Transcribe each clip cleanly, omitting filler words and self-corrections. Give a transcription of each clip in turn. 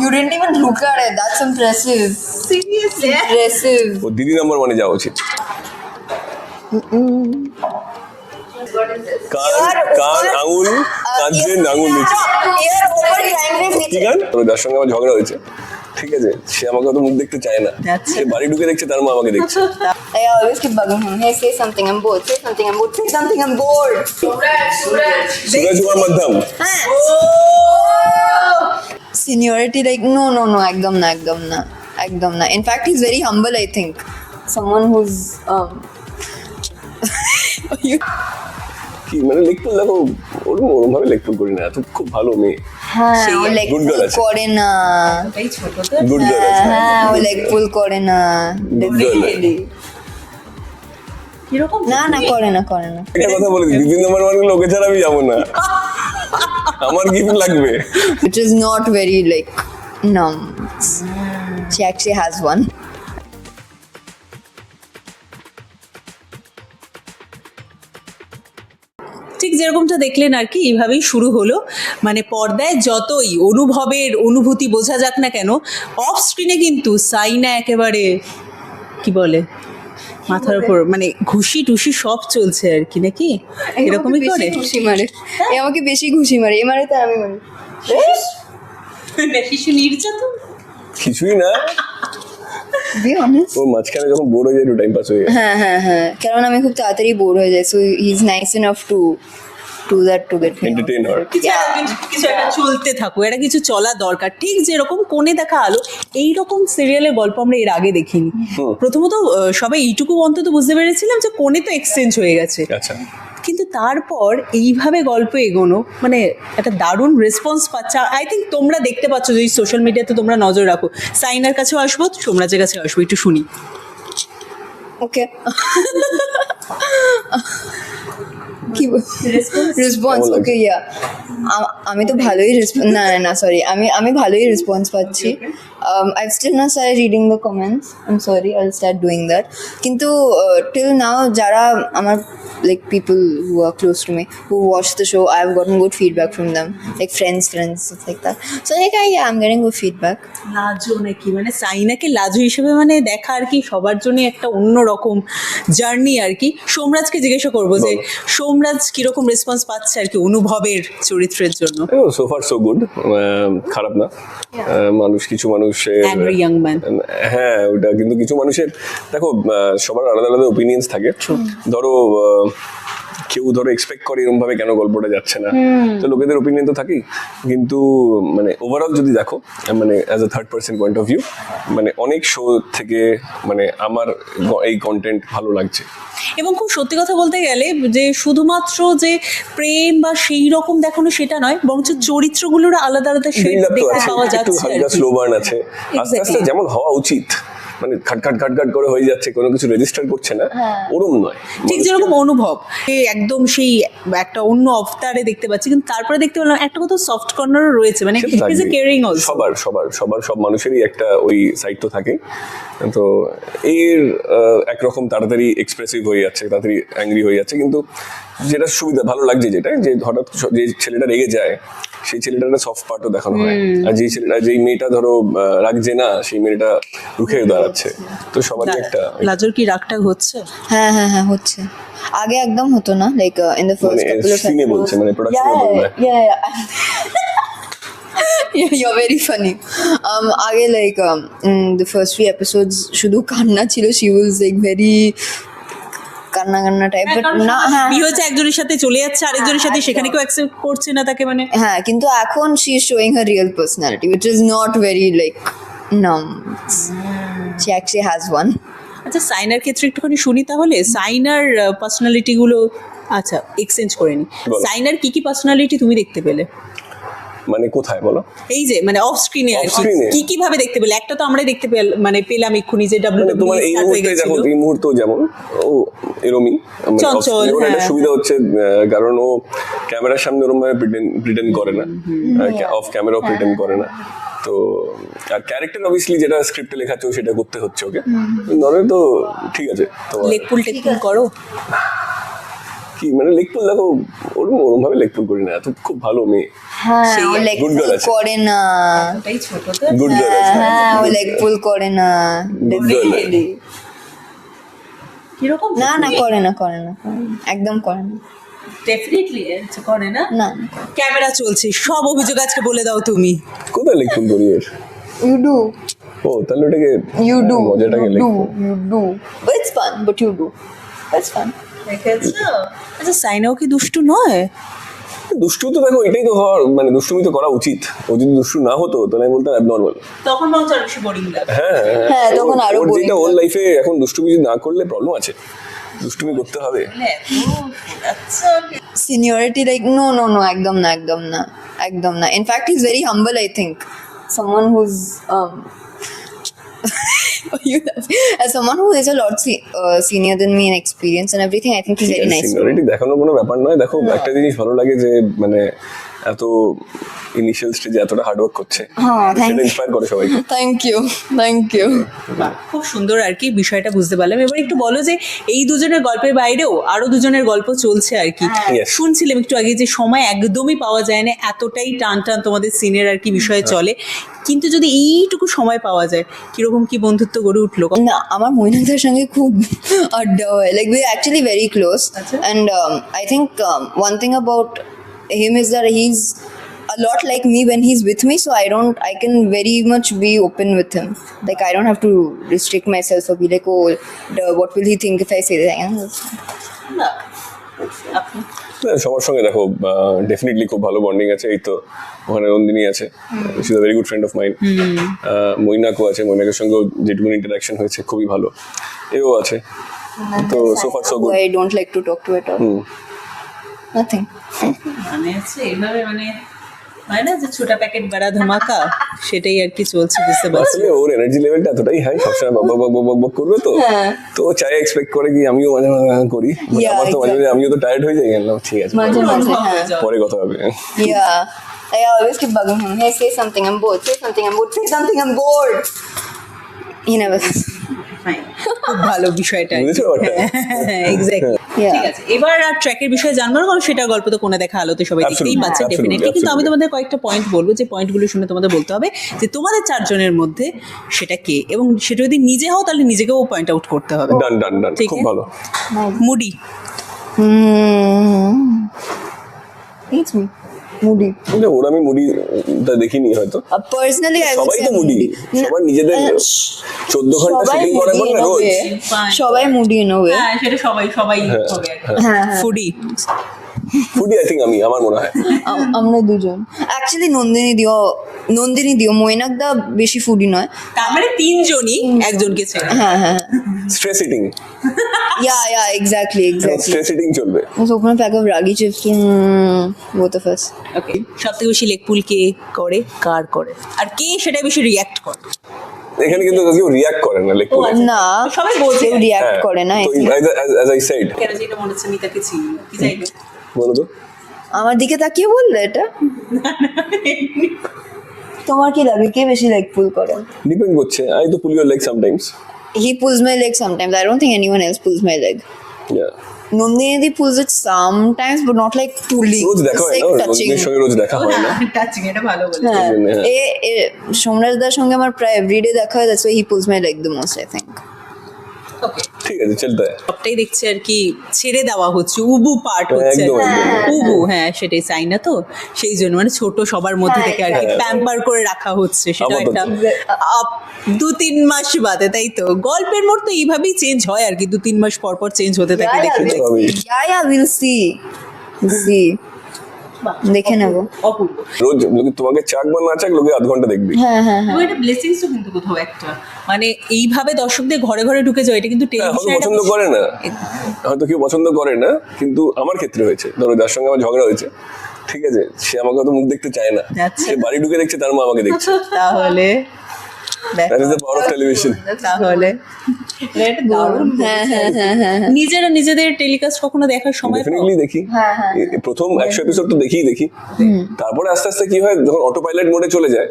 You didn't even look at it. That's impressive. Seriously? Impressive. ও দিদি number ওয়ানে যাওয়া উচিত। কান আঙুল কাঁদছে আঙুল নিচে কি গান? যার সঙ্গে আমার ঝগড়া হয়েছে, ঠিক আছে, সে আমাকে অত মুখ দেখতে চায় না, সে বাড়ি ঢুকে দেখছে তার মা আমাকে দেখছে। I always keep bugging him. Hey, say something. I'm bored. Say something. I'm bored. Say something. I'm bored. Suraj Kumar মাধ্যম Seniority, like no. Ekdom na. In fact, he's very humble. I think someone who's কি মানে লেকপুল দেখো, ওরম ভাবে লেকপুল করি না, এত খুব ভালো মেয়ে, হ্যাঁ ও লেগ Good girl পুল আছে। করে না, এই ছোট তো গুড গার্ল আছে। হ্যাঁ ও লেগ পুল করে না, Good girl। definitely কিরকম না করে না একটা কথা বলে দিই, দিদি নাম্বার ওয়ানে লোকে ছাড়া আমি যাবো না, আমার গিফট লাগবে। which is not very like numb. She actually has one. ঠিক যেরকমটা দেখলেন আর কি, এইভাবেই শুরু হলো। মানে পর্দায় যতই অনুভবের অনুভূতি বোঝা যাক না কেন, অফ স্ক্রিনে কিন্তু সাইনা একেবারে কি বলে মাথার উপর মানে ঘুষি টুসি সব চলছে আর কি, নাকি এরকমই করে? ঘুষি মারে, এ আমাকে বেশি ঘুষি মারে, এ মারে তো আমি মারি। শিশু নির্যাতন কিছুই না, Be honest. ওর মাঝখানে যখন বোর হয়ে যায় একটু টাইম পাস হয়ে যায়। হ্যাঁ কারণ আমি খুব তাড়াতাড়ি বোর হয়ে যাই, so he is nice enough to do that to get me. Entertain হয়। কিছু একটা চলতে থাকো, এটা কিছু চলা দরকার। ঠিক যেরকম কোণে দেখা আলো, এইরকম সিরিয়ালের গল্প আমরা এর আগে দেখিনি। প্রথমত সবাই এইটুকু অন্তত বুঝতে পেরেছিলাম যে কোণে তো এক্সচেঞ্জ হয়ে গেছে, আচ্ছা, কিন্তু তারপর এইভাবে গল্প এগোনো মানে একটা দারুণ রেসপন্স পাচ্ছে। আই থিঙ্ক তোমরা দেখতে পাচ্ছ, যদি সোশ্যাল মিডিয়াতে তোমরা নজর রাখো। সাইনার কাছেও আসবো, সোমরাজের কাছে আসবো, একটু শুনি। ওকে কি রেসপন্স? ওকে ইয়া আমি তো ভালোই না সরি আমি ভালোই রেসপন্স পাচ্ছি। I've still not started reading the comments. I'm sorry, I'll start doing that. কিন্তু till now যারা আমার like people who are close to me who watch the show, I've gotten good feedback from them, like friends stuff like that. So like I'm getting good feedback. লাজো নাকি, মানে সাইনাকে লাজো হিসেবে মানে দেখা আর কি সবার জন্য একটা অন্যরকম জার্নি আর কি। সোমরাজকে জিজ্ঞাসা করবো যে সোমরাজ কিরকম রেসপন্স পাচ্ছে আর কি অনুভবের চরিত্রের জন্য। সো ফার সো গুড, খারাপ না। কিছু মানুষের Angry young man. হ্যাঁ ওটা, কিন্তু কিছু মানুষের দেখো সবার আলাদা আলাদা ওপিনিয়ন্স থাকে। ধরো কেউ এক্সপেক্ট করে এরকম ভাবে কেন গল্পটা যাচ্ছে না, তো লোকেদের ওপিনিয়ন তো থাকেই, কিন্তু মানে ওভারঅল যদি দেখো মানে as a third person point of view, মানে অনেক শো থেকে মানে আমার এই কন্টেন্ট ভালো লাগছে। এবং খুব সত্যি কথা বলতে গেলে যে শুধুমাত্র যে প্রেম বা সেই রকম দেখানো সেটা নয়, বরঞ্চ চরিত্রগুলোর আলাদা আলাদা শেড দেখতে পাওয়া একটু যাচ্ছে। হালকা স্লো বার্ন আছে, আস্তে আস্তে যেমন হওয়া উচিত, মানে খাট করে হয়ে যাচ্ছে, কোনো কিছু রেজিস্টার করছে না, ওরম নয়। ঠিক যেরকম অনুভব একদম সেই একটা অন্য অবতারে দেখতে পাচ্ছি, কিন্তু তারপরে দেখতে পেলাম একটা কথা সফট কর্নারও রয়েছে, মানে ইজ এ কেয়ারিং অলসো। সবার সব মানুষেরই একটা ওই সাইড তো থাকে। তো এর একরকম তাড়াতাড়ি এক্সপ্রেসিভ হয়ে যাচ্ছে, তাড়াতাড়ি অ্যাংরি হয়ে যাচ্ছে, কিন্তু যেটা সুবিধা ভালো লাগছে যেটা, যে হঠাৎ যে ছেলেটা রেগে যায় সেই ছেলেটার একটা সফট পার্টও দেখানো হয়, আর যেই মেয়েটা ধরো রাগছে না সেই মেয়েটা রুখে দাঁড়াচ্ছে। তো সবারই একটা লাজোর কি রাগটা হচ্ছে? হ্যাঁ হচ্ছে, আগে একদম হতো না, like in the first couple of সিনে বলছে, মানে প্রোডাকশনে বলছে। Yeah, you're very funny. আগে like in the first few episodes শুধু কান্না ছিল, she was like very কান্না টাইপ, বাট না বিয়ে হচ্ছে একজনের সাথে চলে যাচ্ছে আরেকজনের সাথে, সেখানে কেউ অ্যাকসেপ্ট করছে না তাকে, মানে হ্যাঁ, কিন্তু এখন she is showing her real personality, which is not very like numb. She actually has one. আচ্ছা সাইনার ক্ষেত্রে একটুখানি শুনি তাহলে। সাইনার পার্সোনালিটি গুলো আচ্ছা এক্সচেঞ্জ করে নি। সাইনার কি পার্সোনালিটি তুমি দেখতে পেলে? মানে কোথায় বলো? এই যে মানে অফ স্ক্রিনে আর কি কি ভাবে দেখতে পেলে? একটা তো আমরাই দেখতে মানে পেলাম এক্ষুনি যে তোমার এই মুহূর্তে দেখো, এই মুহূর্তে যেমন ও এরমই চঞ্চল, একটা সুবিধা হচ্ছে কারণ ও ক্যামেরার সামনে ওরকম ভাবে প্রিটেন্ড করে না, অফ ক্যামেরাও প্রিটেন্ড করে না। তো আর ক্যারেক্টার অবভিয়াসলি যেটা স্ক্রিপ্টে লেখা আছে সেটা করতে হচ্ছে ওকে, ধরে তো ঠিক আছে। তো লেকপুল করো কি মানে লেকপুল দেখো ওরম ভাবে লেকপুল করি না, এত খুব ভালো মেয়ে, হ্যাঁ সেই ও লেগ good girl পুল আছে। করে না, ওটাই ছোট তো। গুড গার্ল আছে। হ্যাঁ ও লেগ পুল করে না Good girl আছে। definitely। কিরকম না না করে না করে না একদম করে না ডেফিনেটলি করে না। না ক্যামেরা চলছে, সব অভিযোগ আজকে বলে দাও তুমি। কোথায় লেকপুল করি এর? you do ও তাহলে ওটাকে you do মজাটাকে you do but it's fun but you do it's fun আচ্ছা সাইনাও কি দুষ্টু নয়? দুষ্টু তো দেখো এটাই তো হওয়ার মানে দুষ্টুমি তো করা উচিত, ও যদি দুষ্টু না হতো তাহলে আমি বলতাম অ্যাবনর্মাল। তখন বরঞ্চ আরো বেশি বোরিং লাগে। হ্যাঁ হ্যাঁ, তখন আরো ওর boring যেটা ওর লাগে। লাইফে এখন দুষ্টুমি যদি না করলে প্রবলেম আছে, দুষ্টুমি করতে হবে। আচ্ছা seniority like no ekdom na in fact he's very humble I think someone who's you as someone who is a lot senior than me in experience and everything I think he's very nice seniority দেখানোর কোনো ব্যাপার নয়। দেখো একটা জিনিস ভালো লাগে যে মানে এত ইনিশিয়াল স্টেজে এতটা হার্ড ওয়ার্ক করছে, হ্যাঁ, thank সেটা you. ইন্সপায়ার করে সবাইকে। thank you বাহ, খুব সুন্দর আর কি বিষয়টা বুঝতে পারলাম। এবার একটু বলো যে এই দুজনের গল্পের বাইরেও আরো দুজনের গল্প চলছে আর কি। Yes. শুনছিলাম একটু আগে যে সময় একদমই পাওয়া যায় না, এতটাই টান টান তোমাদের সিনের আর কি বিষয়ে চলে, কিন্তু যদি এইটুকু সময় পাওয়া যায় কিরকম কি বন্ধুত্ব গড়ে উঠলো? না আমার মৈনাকদার সঙ্গে খুব আড্ডা হয় like we're actually very close আচ্ছা। and I think one thing about him is that he's a lot like me when he's with me so I can very much be open with him like I don't have to restrict myself or be like oh what will he think if I say that না, আপনি সবার সঙ্গে দেখো definitely খুব ভালো bonding আছে। এই তো ওখানে নন্দিনী আছে, she is a very good friend of mine. মৈনাকও আছে, মৈনাকের সঙ্গেও যেটুকুন ইন্টারাকশন হয়েছে খুবই ভালো। এও আছে, তো so far so good. I don't like to talk to at all nothing মানে হচ্ছে এইভাবে মানে হয় না যে ছোটা প্যাকেট বাড়া ধামাকা, সেটাই আর কি চলছে, বুঝতে পারছি। আসলে ওর এনার্জি লেভেলটা এতটাই হাই, সবসময় বক বক বক বক বক করবে তো, তো ও চাই এক্সপেক্ট করে কি আমিও মাঝে মাঝে করি, But Yeah, আমার তো মাঝে মাঝে আমিও তো টায়ার্ড হয়ে যাই, গেলাম ঠিক আছে মাঝে মাঝে হ্যাঁ পরে কথা হবে। yeah I always keep bugging him hey say something I'm bored say something I'm bored say something I'm bored he never says Fine. খুব ভালো বিষয়টা বুঝেছো ব্যাপারটা? এক্স্যাক্টলি। Yeah. ঠিক আছে, এবার আর ট্র্যাকের বিষয়ে জানবো না, কারণ সেটা গল্প তো কোনে দেখা আলোতে সবাই দেখতেই Absolutely, পাচ্ছে absolutely, ডেফিনেটলি, কিন্তু আমি absolutely. তোমাদের কয়েকটা পয়েন্ট বলবো যে পয়েন্টগুলো শুনে তোমাদের বলতে হবে যে তোমাদের চারজনের মধ্যে সেটা কে, এবং সেটা যদি নিজে হও তাহলে নিজেকেও পয়েন্ট আউট করতে হবে। ডান ডান ডান, ঠিক খুব আছে। ভালো। মুডি it's me moody কিন্তু ওর আমি মুডিটা দেখিনি হয়তো, personally I would সবাই say তো মুডি, সবার নিজেদের 14 ঘন্টা সবাই শুটিং করার পর moody না in a রোজ। way. সবাই মুডি ইন ওয়ে হ্যাঁ সেটা সবাই সবাই হবে আর কি। হ্যাঁ হ্যাঁ ফুডি ফুডি আই থিঙ্ক আমার মনে হয় আমরা দুজন অ্যাকচুয়ালি নন্দিনী দিও মৈনাকদা বেশি ফুডি নয় তার মানে তিনজনই একজনকে ছেড়ে। হ্যাঁ হ্যাঁ stress eating, yeah exactly stress eating চলবে। so open a pack of ragi chips both of us ওকে, সব থেকে বেশি লেগ পুল কে করে, কার করে, আর কে সেটা বেশি রিয়াক্ট করে? এখানে কিন্তু কেউ রিয়াক্ট করে না লেগ পুলে। না সবাই বলছে কেউ রিয়াক্ট করে না তো as I said, কেন যেটা মনে হচ্ছে মিতাকে চিনি কি যাই হোক। বলো তো আমার দিকে তাকিয়ে বললে এটা তোমার কি লাগে কে বেশি লেগ পুল করে ডিপেন্ড করছে, আই তো pull your leg sometimes. he pulls my leg sometimes I don't think anyone else pulls my leg yeah Nandini pulls it sometimes but not like pulling রোজ দেখা it's হয় like না, touching রোজের সঙ্গে রোজ দেখা হয় না। টাচিং এটা ভালো বলে। হ্যাঁ হ্যাঁ। সোমরাজদার সঙ্গে আমার প্রায় এভরিডে দেখা হয় that's why he pulls my leg the most I think ওকে, ঠিক আছে চলতে হয়। সবটাই দেখছি আর কি ছেড়ে দেওয়া হচ্ছে, উবু পার্ট হচ্ছে একদম, একদম। উবু, হ্যাঁ সেটাই চাই না তো, সেই জন্য মানে ছোট সবার মধ্যে থেকে আর কি হ্যাঁ। প্যাম্পার করে রাখা হচ্ছে, সেটা আপাতত। একটা 2-3 মাস বাদে, তাই তো গল্পের মোড় তো এইভাবেই চেঞ্জ হয় আর কি, 2-3 মাস পর পর চেঞ্জ হতে থাকে দেখে। we'll see দেখে নেবো অপূর্ব। রোজ লোকে তোমাকে চাক বা না চাক লোকে আধ ঘন্টা দেখবি। হ্যাঁ হ্যাঁ হ্যাঁ তো এটা ব্লেসিংসও কিন্তু কোথাও একটা, মানে এইভাবে দর্শকদের ঘরে ঘরে ঢুকে যায়, এটা কিন্তু হয়তো টেলিভিশনে পছন্দ করে না, হয়তো কেউ পছন্দ করে না, কিন্তু আমার ক্ষেত্রে হয়েছে, ধরো যার সঙ্গে আমার ঝগড়া হয়েছে, ঠিক আছে, সে আমাকে হয়তো মুখ দেখতে চায় না, আচ্ছা। সে বাড়ি ঢুকে দেখছে তার মা আমাকে দেখছে। তাহলে That is the power of television. তাহলে হ্যাঁ হ্যাঁ হ্যাঁ হ্যাঁ নিজেরা নিজেদের টেলিকাস্ট কখনো দেখার সময় পাও? ডেফিনেটলি দেখি। প্রথম 100 এপিসোড তো দেখি, তারপরে আস্তে আস্তে কি হয়, যখন অটো পাইলট মোডে চলে যায়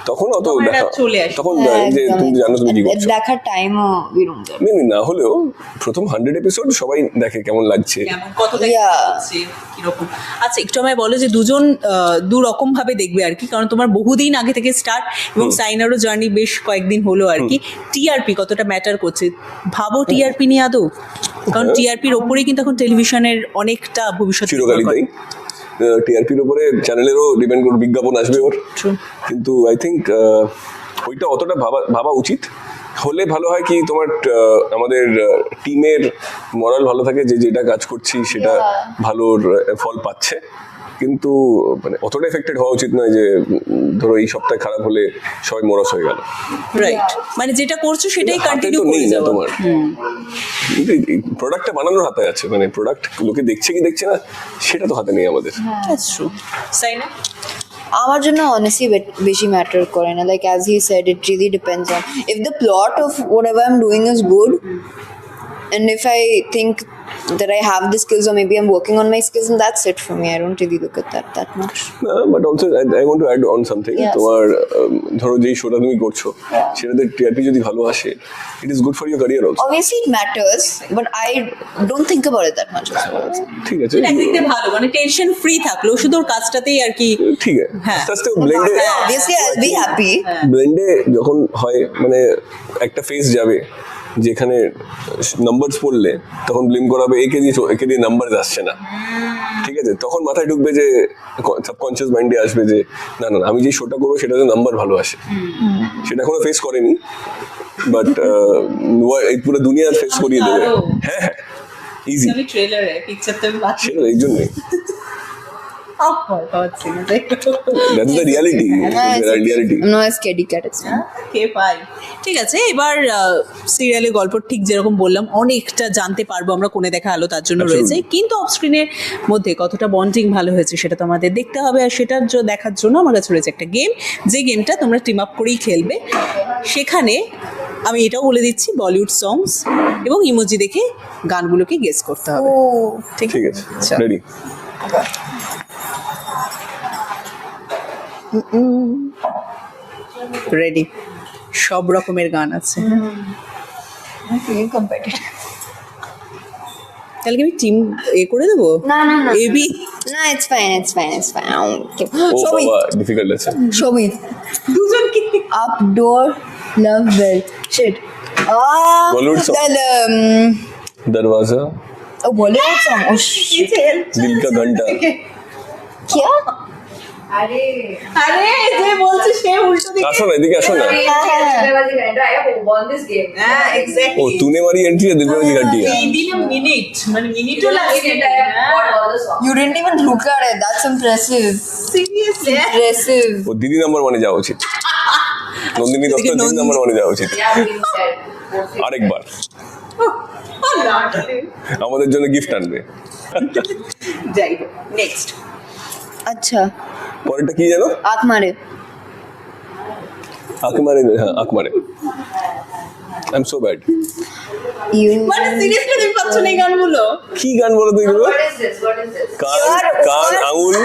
তখন অত তখন এটা দেখা চলে আসে। তখন যে তুমি জানো তুমি কি করছো। দেখার টাইমও বিরম যায়। না হলেও প্রথম 100 এপিসোড সবাই দেখে কেমন লাগছে। কেমন কতটা Yeah. হচ্ছে, কিরকম। আচ্ছা একটু আমায় বলো যে দুজন দু রকম ভাবে দেখবে আর কি, কারণ তোমার বহুদিন আগে থেকে স্টার্ট এবং সাইনারও জার্নি বেশ কয়েকদিন হলো আর কি। টিআরপি কতটা ম্যাটার করছে ভাবো টিআরপি নিয়ে আদৌ? কারণ টিআরপির ওপরেই কিন্তু এখন টেলিভিশনের অনেকটা ভবিষ্যৎ চিরকালই তাই। টিআরপির উপরে চ্যানেলেরও ডিপেন্ড করে বিজ্ঞাপন আসবে ওর। True. কিন্তু আই থিঙ্ক ওইটা অতটা ভাবা উচিত হলে ভালো হয় কি, তোমার আমাদের টিমের মরাল ভালো থাকে, যে যেটা কাজ করছি সেটা ভালোর ফল পাচ্ছে। কিন্তু মানে অতটা এফেক্টেড হওয়া উচিত নয় যে ধরো এই সপ্তাহে খারাপ হলে সবাই মরস হয়ে গেল। রাইট, মানে যেটা করছো সেটাই হাতে কন্টিনিউ তো নেই করে না যাও। তোমার, প্রোডাক্টটা বানানোর হাতে আছে, মানে প্রোডাক্ট লোকে দেখছে কি দেখছে না সেটা তো হাতে নেই আমাদের। That's true. সাইনা? আমার জন্য honestly বেশি ম্যাটার করে না, like as he said it really depends on if the plot of whatever I'm doing is good, and if I think that I have the skills or maybe I'm working on my skills, and that's it for me. I don't really look at that much. But also I want to add on something. Yes. তোমার ধরো যেই শোটা তুমি করছো সেটাতে TRP যদি ভালো আসে, it is good for your career also. Obviously it matters, but I don't think about it that much as well. ঠিক আছে, একদিকে ভালো, মানে টেনশন ফ্রি থাকলো, শুধু ওর কাজটাতেই আর কি। ঠিক আছে, হ্যাঁ। আস্তে আস্তে ব্লেন্ডে Obviously I'll be happy. ব্লেন্ডে যখন হয়, মানে একটা ফেজ যাবে যেখানে নাম্বারস পড়লে তখন ব্লেম করাবে একে দিয়ে নাম্বার আসছে না, ঠিক আছে, তখন মাথায় ঢুকবে যে সাবকনসিয়াস মাইন্ডে আসবে যে না না আমি যে শোটা করবো সেটাতে নাম্বার ভালো আসে। সেটা এখনো ফেস করেনি, বাট এই পুরো দুনিয়া ফেস করিয়ে দেবে। হ্যাঁ হ্যাঁ, ইজি, আমি ট্রেলারে পিকচারটা আমি বাকি সেটা এই জন্যই, পাচ্ছি না, তাই তো? That's the reality. Reality I'm not a scaredy cat. It's fine. কে পাই। ঠিক আছে, এবার সিরিয়ালের গল্প ঠিক যেরকম বললাম অনেকটা জানতে পারবো আমরা কোণে দেখা আলো তার জন্য Absolutely. রয়েছে, কিন্তু অফ স্ক্রিনের মধ্যে কতটা বন্ডিং ভালো হয়েছে সেটা তো আমাদের দেখতে হবে। আর সেটার দেখার জন্য আমার কাছে রয়েছে একটা গেম, যে গেমটা তোমরা টিম আপ করেই খেলবে। সেখানে আমি এটাও বলে দিচ্ছি বলিউড সংস এবং ইমোজি দেখে গানগুলোকে গেস করতে হবে। ঠিক ঠিক আছে, চল। রেডি। রেডি, সব রকমের গান আছে। I'm feeling competitive. তাহলে কি আমি টিম করে দেবো? No. এবি No, it's fine. I don't care. ও Show me. বাবা, ডিফিকাল্ট আছে। Show me. দুজনকে Up door, love bell. Shit. Bollywood song. दरवाजा, Oh, Bollywood song. Oh shit. दिल का घंटा। क्या? আরে যে বলছে সে উল্টো দিকে। আসো না, এদিকে আসো না। ও तूने मारी एंट्री है दिल में घंटी है। এই দিনে মিনিট, মানে মিনিটও লাগে। You didn't even look at it. That's impressive. Seriously Impressive. ও দিদি নাম্বার ওয়ানে যাওয়া উচিত, নন্দিনী দত্ত দিদি নাম্বার ওয়ানে যাওয়া উচিত আরেকবার, আমাদের জন্য গিফট আনবে। যাই হোক, নেক্সট। अच्छा পরেরটা কি জানো? आँख मारे আঁক মারে, হ্যাঁ আঁক মারে। I am so bad. you মানে সিরিয়াসলি তুমি পাচ্ছ না এই গানগুলো? কি গান বলো তুমি এগুলো? What is this? What is this? কান আঙুল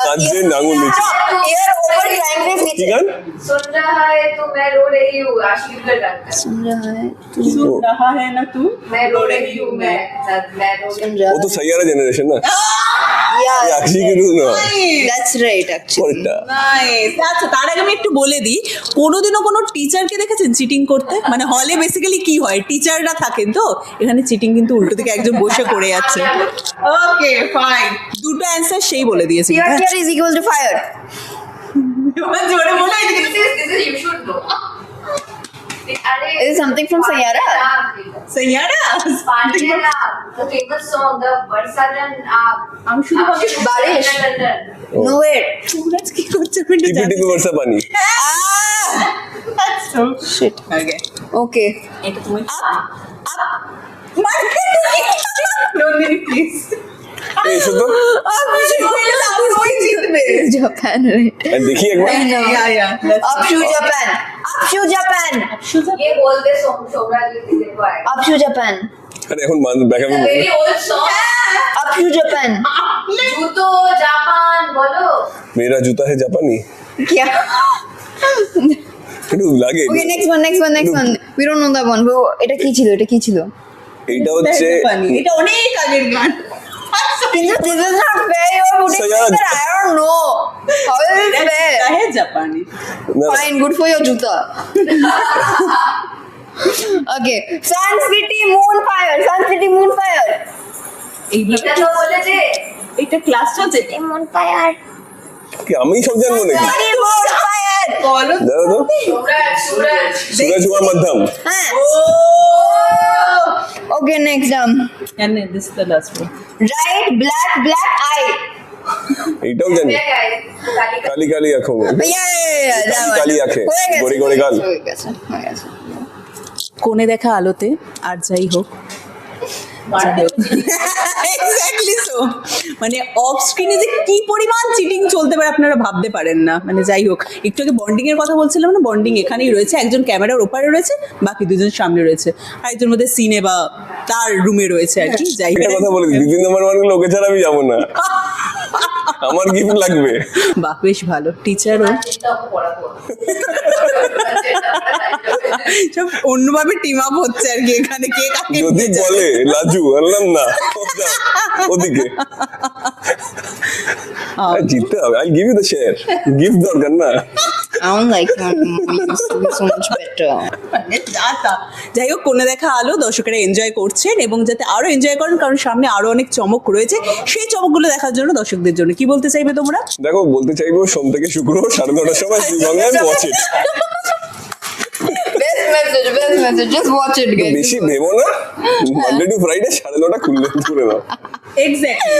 কাঁদছে আঙুল নিচে, You're over trying to কি গান? सुन रहा है तो मैं रो रही हूँ आशिक का गाना सुन रहा है सुन रहा है ना तू? मैं रो रही हूँ मैं रो सुन रही ও তো সাইয়ারা জেনারেশন না, yeah আক্ষি কিন্তু না। that's right actually পরেরটা নাইস। আচ্ছা তার আগে আমি একটু বলে দিই, কোনোদিনও কোনো টিচারকে দেখেছেন চিটিং করতে? মানে হলে বেসিক্যালি কি হয়, টিচাররা থাকেন তো, এখানে চিটিং কিন্তু উল্টো দিকে একজন বসে করে যাচ্ছে। ওকে ফাইন, দুটো অ্যান্সার সেই বলে দিয়েছে। fear is equal to fire জোরে বলে this is you should know अरे is it something from Sayara Saiyaara Pandian the famous song the Barsadan আমি শুধু ভাবছি বারিশ। no wait তোমরা কি করছো আমি টিপি টিপি বর্ষা পানি। shit ওকে okay এটা তুমি আপ নন্দিনী প্লিজ এই এসো তো Japan, right? আর দেখি একবার I know. Up to Japan. Up to Japan. ये बोल दे सोमराज जी को आएगा Up to Japan. আরে এখন দেখাবো very old song Up to Japan. जूतो जापान बोलो মেরা জুতা হে জাপানি क्या? একটু লাগে Okay, next one. We don't know that one. Bro, এটা কি ছিল? এইটা হচ্ছে এটা অনেক আগের গান। কিন্তু this is not fair. You're putting Sayaj. things that I don't know. How is it fair? হ্যাঁ জাপানি। না, Fine, good for your juta. Okay, Sun City Moonfire. এইভাবে এটা তো বলে যে এটা ক্লাস চলছে। Moonfire. কি আমি সব জানবো নাকি City Moonfire. বলো জানো তো सूरज সুরজ কুমার মধ্যম হ্যাঁ। Okay, next and this is the last one. Right, black eye. এইটাও জানি क्या है तालिका কালি কালি আঁখো Yeah, that one. কালি আঁখে, হয়ে গেছে, গড়ি গড়ি গাল। হয়ে গেছে। কোণে দেখা আলোতে আর যাই হোক এক্স্যাক্টলি সো মানে অফ স্ক্রিনে যে কি পরিমাণ চিটিং চলতে পারে আপনারা ভাবতে পারেন না। মানে যাই হোক, একটু আগে বন্ডিং এর কথা বলছিলাম না, বন্ডিং এখানেই রয়েছে, একজন ক্যামেরার ওপারে রয়েছে, বাকি দুজন সামনে রয়েছে, আর একজন মধ্যে সিনে বা তার রুমে রয়েছে আর কি। যাই একটা হোক, কথা বলে দিই 2 নম্বর ওয়ানগুলো ওকে ছাড়া আমি যাবো না, আমার গিফট লাগবে। বাহ বেশ ভালো টিচারও चिंता को पढ़ाबो সব অন্যভাবে টিম আপ হচ্ছে আর কি এখানে, কে কাকে যদি নিয়ে যাবে। বলে লাজু আনলাম না ওদিকে জিততে হবে, I give you the share, gift দরকার না। I don't like that movie. It used to be so much better. যাই হোক, কোণে দেখা আলো দর্শকেরা এনজয় করছেন এবং যাতে আরো এনজয় করেন, কারণ সামনে আরো অনেক চমক রয়েছে, সেই চমকগুলো দেখার জন্য দর্শকদের জন্য কি বলতে চাইবে তোমরা? দেখো বলতে চাইবো সোম থেকে শুক্র 9:30টার সময় জি বাংলায় watch it. Best message. Just watch it, guys. বেশি ভেবো না, মানডে টু ফ্রাইডে 9:30 খুললে করে দাও। এক্স্যাক্টলি।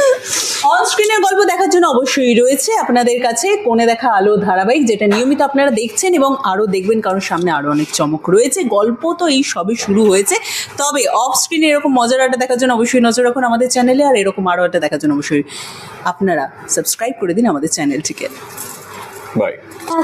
অন স্ক্রিনের গল্প দেখার জন্য অবশ্যই রয়েছে আপনাদের কাছে কোণে দেখা আলো ধারাবাহিক, যেটা নিয়মিত আপনারা দেখছেন এবং আরও দেখবেন, কারণ সামনে আরও অনেক চমক রয়েছে। গল্প তো এই সবই শুরু হয়েছে, তবে অফ স্ক্রিনে এরকম মজার আড্ডা দেখার জন্য অবশ্যই নজর রাখুন আমাদের চ্যানেলে, আর এরকম আরও আড্ডা দেখার জন্য অবশ্যই আপনারা সাবস্ক্রাইব করে দিন আমাদের চ্যানেলটিকে। বাই। Oh,